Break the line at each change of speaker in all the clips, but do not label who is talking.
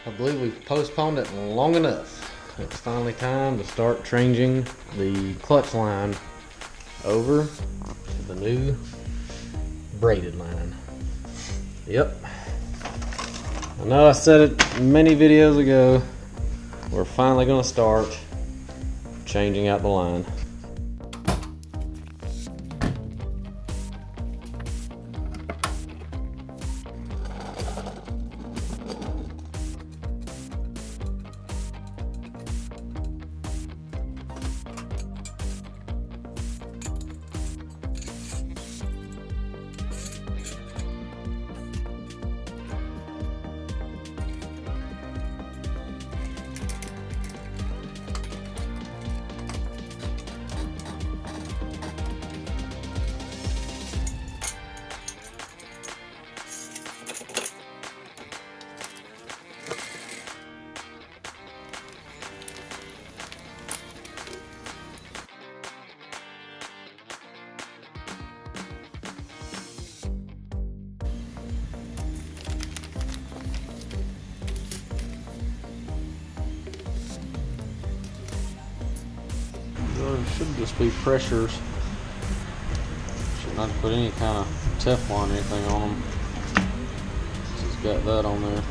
I believe we've postponed it long enough. It's finally time to start changing the clutch line over to the new braided line. Yep. I know I said it many videos ago. We're finally going to start changing out the line. It should just be pressures. Should not put any kind of Teflon or anything on them. Just got that on there.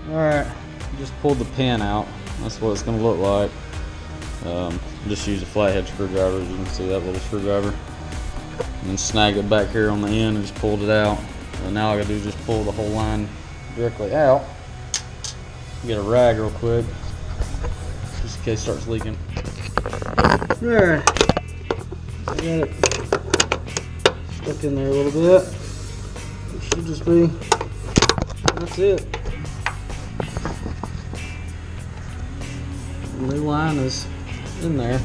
Alright, just pulled the pin out. That's what it's going to look like. Just use a flathead screwdriver, as you can see, that little screwdriver. And then snag it back here on the end and just pulled it out. And now all I got to do is just pull the whole line directly out. Get a rag real quick, just in case it starts leaking. Alright, I got it stuck in there a little bit. It should just be, that's it. The new line is in there.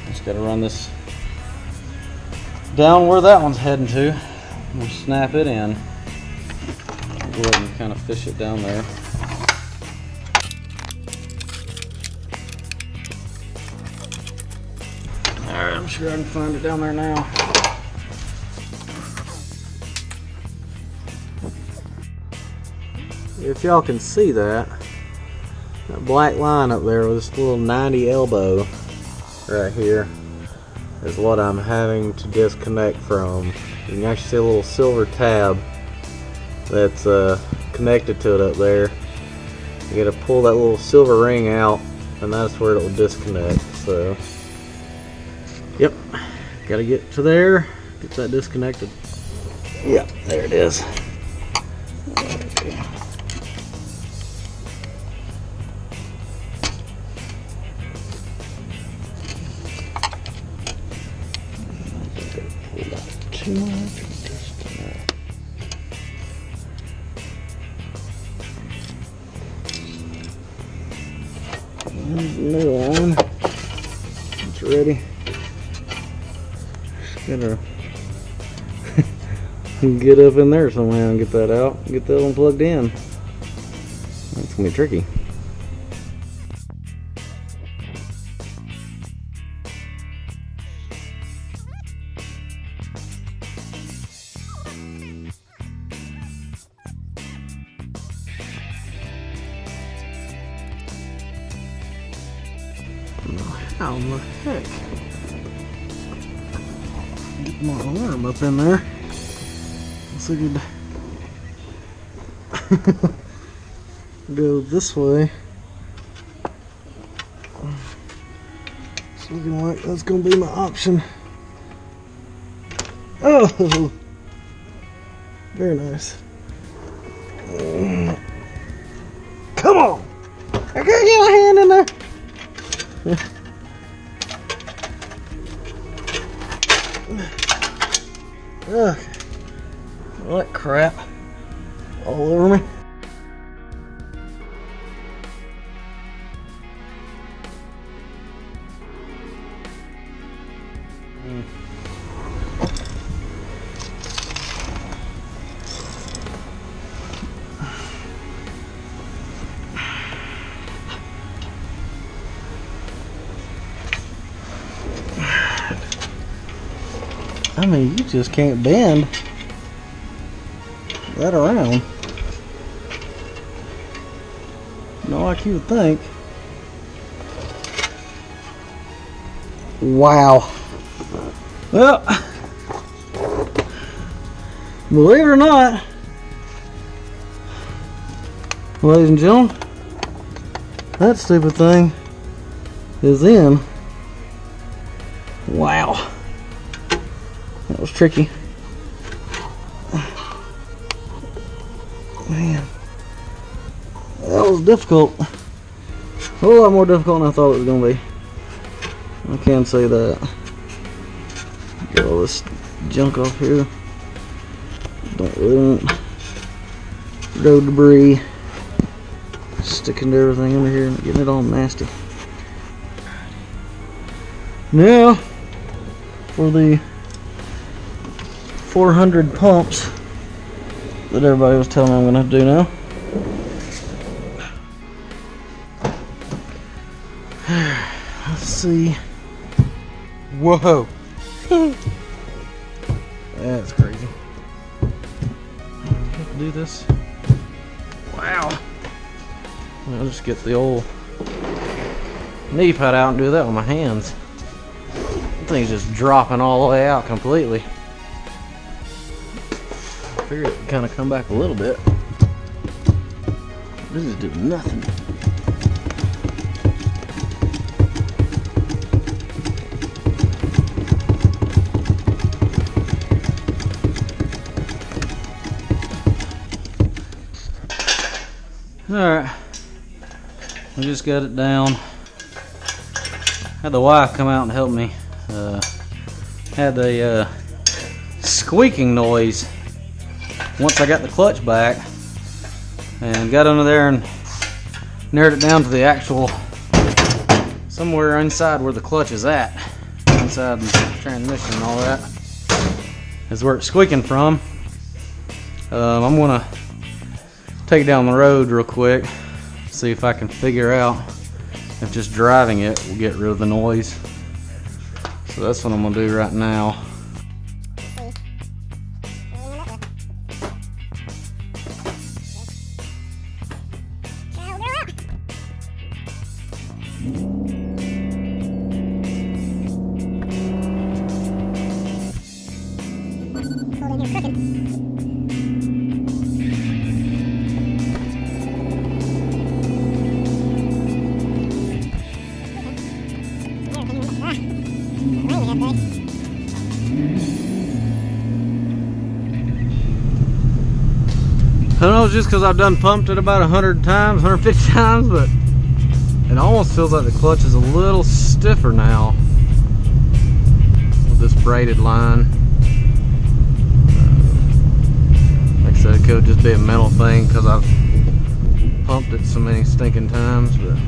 Just got to run this down where that one's heading to. We'll snap it in. Go ahead and kind of fish it down there. Alright, I'm sure I can find it down there now. If y'all can see that black line up there with this little 90 elbow right here is what I'm having to disconnect from. You can actually see a little silver tab that's connected to it up there. You gotta pull that little silver ring out and that's where it will disconnect. So yep, gotta get to there, get that disconnected. Yep, there it is. Okay. Too much, just enough. There's the new line. It's ready. Just gotta get up in there somehow and get that out. Get that one plugged in. That's gonna be tricky. How in the heck? Get my arm up in there. So I could go this way. It's looking like that's gonna be my option. Oh, very nice. Come on! I gotta get my hand in there. Okay. All that crap all over me. I mean, you just can't bend that around. Not like you would think. Wow. Well, believe it or not, ladies and gentlemen, that stupid thing is in. Wow. That was tricky. Man. That was difficult. A whole lot more difficult than I thought it was going to be. I can say that. Get all this junk off here. Don't really want road debris sticking to everything under here and getting it all nasty. Now, for the 400 pumps that everybody was telling me I'm going to do now. Let's see. Whoa. That's crazy. I have to do this. Wow. I'll just get the old knee pad out and do that with my hands. The thing's just dropping all the way out completely. I figured it would kind of come back a little bit. This is doing nothing. Alright, we just got it down. Had the wife come out and help me. Had a squeaking noise once I got the clutch back, and got under there and narrowed it down to the actual, somewhere inside where the clutch is at, inside the transmission and all that, is where it's squeaking from. I'm gonna take it down the road real quick, see if I can figure out if just driving it will get rid of the noise. So that's what I'm gonna do right now. I don't know, it's just because I've done pumped it about 100 times, 150 times, but it almost feels like the clutch is a little stiffer now with this braided line. Like I said, it could just be a mental thing because I've pumped it so many stinking times, but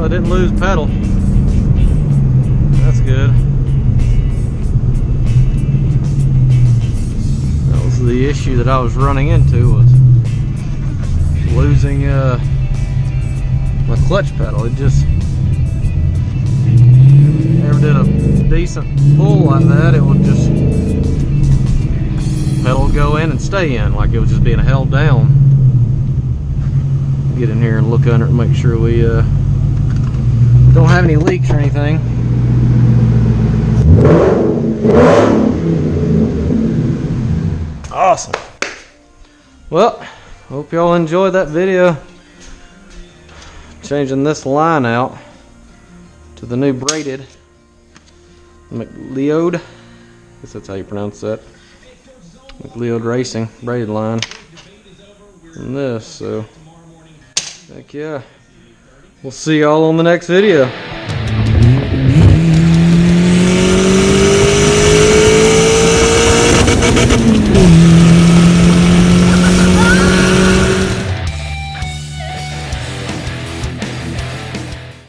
didn't lose pedal. That's good. That was the issue that I was running into, was losing my clutch pedal. It just never did a decent pull like that. It would just, pedal would go in and stay in like it was just being held down. Get in here and look under it and make sure we don't have any leaks or anything. Awesome. Well, hope y'all enjoyed that video. Changing this line out to the new braided McLeod. I guess that's how you pronounce that. McLeod Racing braided line. And this, so heck yeah. We'll see y'all on the next video.